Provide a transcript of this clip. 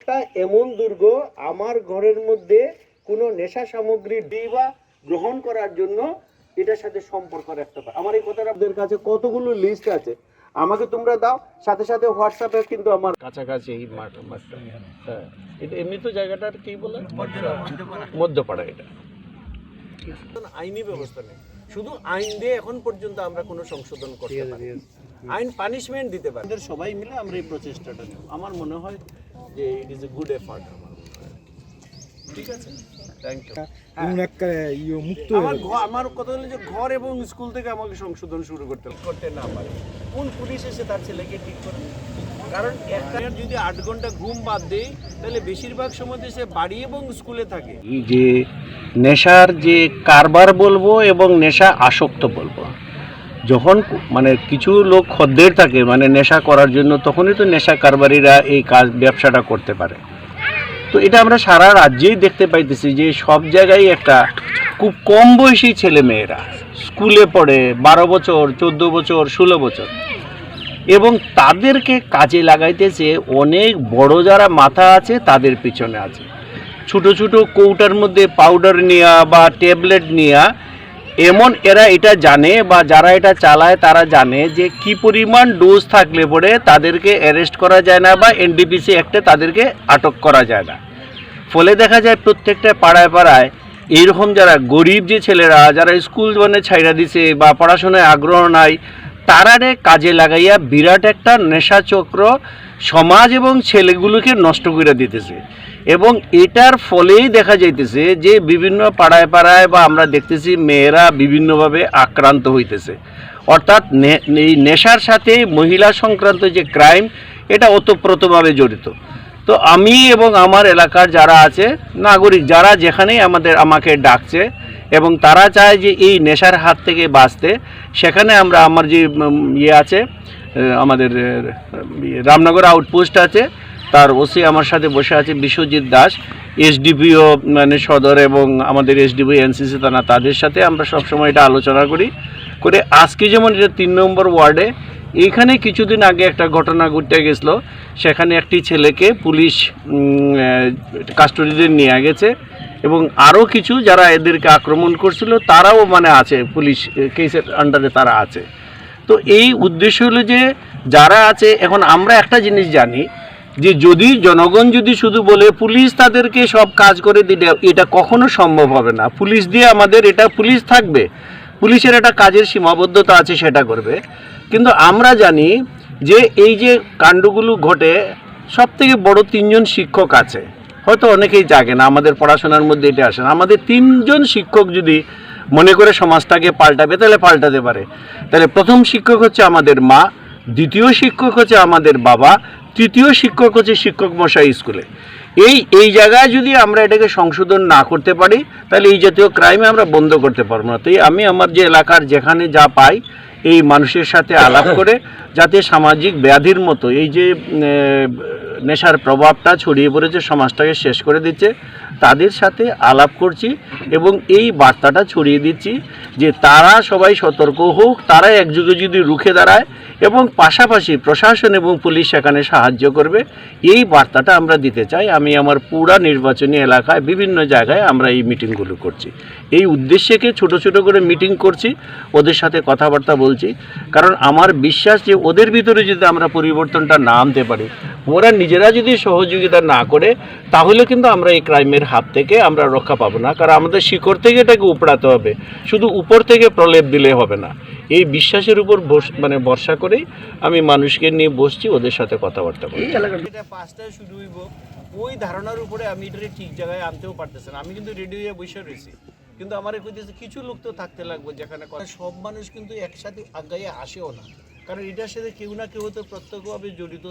একটা এমন দুর্গ, আমার ঘরের মধ্যে কোনো নেশা সামগ্রী বা গ্রহণ করার জন্য এটার সাথে সম্পর্ক রাখতে পারে। আমার এই কথাটা আপনাদের কাছে কতগুলো লিস্ট আছে, আমাকে তোমরা দাও, সাথে সাথে হোয়াটসঅ্যাপে কিন্তু আমার কাছাকাছি এই মাঠটা। হ্যাঁ, এটা এমনি তো জায়গাটার কি বলে মধ্যপাড়া। এটা আইনি ব্যবস্থা নেই, শুধু আইন দিয়ে এখন পর্যন্ত আমরা কোনো সংশোধন করতে পারি, আইন পানিশমেন্ট দিতে পারি। সবাই মিলে আমরা এই প্রচেষ্টাটা নেব। আমার মনে হয় যে it is a good effort. ঠিক আছে, থ্যাংক ইউ। আমার কথা হলো যে ঘর এবং স্কুল থেকে আমাকে সংশোধন শুরু করতে না পারে, কোন পুলিশ এসে তার ছেলেকে ঠিক করে? কারণ একটা যদি 8 ঘন্টা ঘুম বাদ দেয়, তাহলে বেশিরভাগ সময় সে বাড়ি এবং স্কুলে থাকে। এই যে নেশার যে কারবার বলবো এবং নেশা আসক্ত বলবো, যখন মানে কিছু লোক খদ্দের থাকে মানে নেশা করার জন্য, তখনই তো নেশা কারবারিরা এই কাজ ব্যবসাটা করতে পারে। তো এটা আমরা সারা রাজ্যেই দেখতে পাইতেছি যে সব জায়গায় একটা খুব কম বয়সী ছেলে মেয়েরা স্কুলে পড়ে, 12 বছর, 14 বছর, 16 বছর, এবং তাদেরকে কাজে লাগাইতেছে অনেক বড় যারা মাথা আছে তাদের পিছনে আছে। ছোটো ছোটো কৌটার মধ্যে পাউডার নেওয়া বা ট্যাবলেট নেওয়া, এমন এরা এটা জানে বা যারা এটা চালায় তারা জানে যে কি পরিমাণ ডোজ থাকলে পরে তাদেরকে অ্যারেস্ট করা যায় না বা এনডিপিসি অ্যাক্টে তাদেরকে আটক করা যায় না। ফলে দেখা যায় প্রত্যেকটা পাড়ায় পাড়ায় এইরকম যারা গরিব যে ছেলেরা, যারা স্কুল মানে ছাইড়া দিছে বা পড়াশোনায় আগ্রহ নাই, তারারে কাজে লাগাইয়া বিরাট একটা নেশা চক্র সমাজ এবং ছেলেগুলোকে নষ্ট করে দিতেছে। এবং এটার ফলেই দেখা যাইতেছে যে বিভিন্ন পাড়ায় পাড়ায় বা আমরা দেখতেছি মেয়েরা বিভিন্নভাবে আক্রান্ত হইতেছে। অর্থাৎ এই নেশার সাথে মহিলা সংক্রান্ত যে ক্রাইম, এটা ওতপ্রোতভাবে জড়িত। তো আমি এবং আমার এলাকার যারা আছে নাগরিক, যারা যেখানেই আমাকে ডাকছে এবং তারা চায় যে এই নেশার হাত থেকে বাঁচতে, সেখানে আমরা আমার যে আছে আমাদের রামনগর আউটপোস্ট আছে, তার ওসি আমার সাথে বসে আছে বিশ্বজিৎ দাস, এসডিপিও মানে সদর এবং আমাদের এসডিপিও এনসিসি থানা, তাদের সাথে আমরা সবসময় এটা আলোচনা করে আজকে যেমন এটা 3 নম্বর ওয়ার্ডে এইখানে কিছুদিন আগে একটা ঘটনা ঘটতে গেছিলো। সেখানে একটি ছেলেকে পুলিশ কাস্টডিতে নিয়ে গেছে এবং আরও কিছু যারা এদেরকে আক্রমণ করছিল তারাও মানে আছে, পুলিশ কেসের আন্ডারে তারা আছে। তো এই উদ্দেশ্য হলো যে যারা আছে, এখন আমরা একটা জিনিস জানি যে যদি জনগণ যদি শুধু বলে পুলিশ তাদেরকে সব কাজ করে দিলে, এটা কখনো সম্ভব হবে না। পুলিশ দিয়ে আমাদের এটা পুলিশ থাকবে, পুলিশের একটা কাজের সীমাবদ্ধতা আছে, সেটা করবে। কিন্তু আমরা জানি যে এই যে কাণ্ডগুলো ঘটে, সব থেকে বড় 3 জন শিক্ষক আছে, হয়তো অনেকেই জাগে না, আমাদের পড়াশোনার মধ্যে এটা আসে না। আমাদের 3 জন শিক্ষক যদি মনে করে সমাজটাকে পাল্টাবে, তাহলে পাল্টাতে পারে। তাহলে প্রথম শিক্ষক হচ্ছে আমাদের মা, দ্বিতীয় শিক্ষক হচ্ছে আমাদের বাবা, তৃতীয় শিক্ষক হচ্ছে শিক্ষক মশাই স্কুলে। এই জায়গায় যদি আমরা এটাকে সংশোধন না করতে পারি, তাহলে এই জাতীয় ক্রাইমে আমরা বন্ধ করতে পারবো না। তাই আমি আমার যে এলাকার যেখানে যা পাই, এই মানুষের সাথে আলাপ করে যাতে সামাজিক ব্যাধির মতো এই যে নেশার প্রভাবটা ছড়িয়ে পড়েছে, সমাজটাকে শেষ করে দিচ্ছে, তাদের সাথে আলাপ করছি এবং এই বার্তাটা ছড়িয়ে দিচ্ছি যে তারা সবাই সতর্ক হোক, তারা একযোগে যদি রুখে দাঁড়ায় এবং পাশাপাশি প্রশাসন এবং পুলিশ সেখানে সাহায্য করবে, এই বার্তাটা আমরা দিতে চাই। আমি আমার পুরা নির্বাচনী এলাকায় বিভিন্ন জায়গায় আমরা এই মিটিংগুলো করছি, এই উদ্দেশ্যকে ছোট ছোট করে মিটিং করছি, ওদের সাথে কথাবার্তা বলছি। কারণ আমার বিশ্বাস যে ওদের ভিতরে যদি আমরা পরিবর্তনটা না আনতে পারি, ওরা নিজেরা যদি সহযোগিতা না করে, তাহলে কিন্তু আমরা এই ক্রাইমের হাত থেকে আমরা রক্ষা পাবো না। কারণ আমাদের শিকড় থেকে এটাকে উপড়াতে হবে, শুধু উপর থেকে প্রলেপ দিলে হবে না। এই বিশ্বাসের উপর মানে ভরসা করেই আমি মানুষকে নিয়ে বসছি, ওদের সাথে কথাবার্তা বলছি। এটা 5টায় শুরু হইব, ওই ধারণার উপরে আমি এটাকে ঠিক জায়গায় আনতেও পারতেছি না। আমি কিন্তু রেডি হয়ে বসে রয়েছি, কিন্তু আমার কইতেছে কিছু লোক তো থাকতে লাগবে যেখানে সব মানুষ কিন্তু একসাথে আগাইয়ে আসেও না, কারণ এটার সাথে কেউ না কেউ তো প্রত্যক্ষভাবে জড়িত।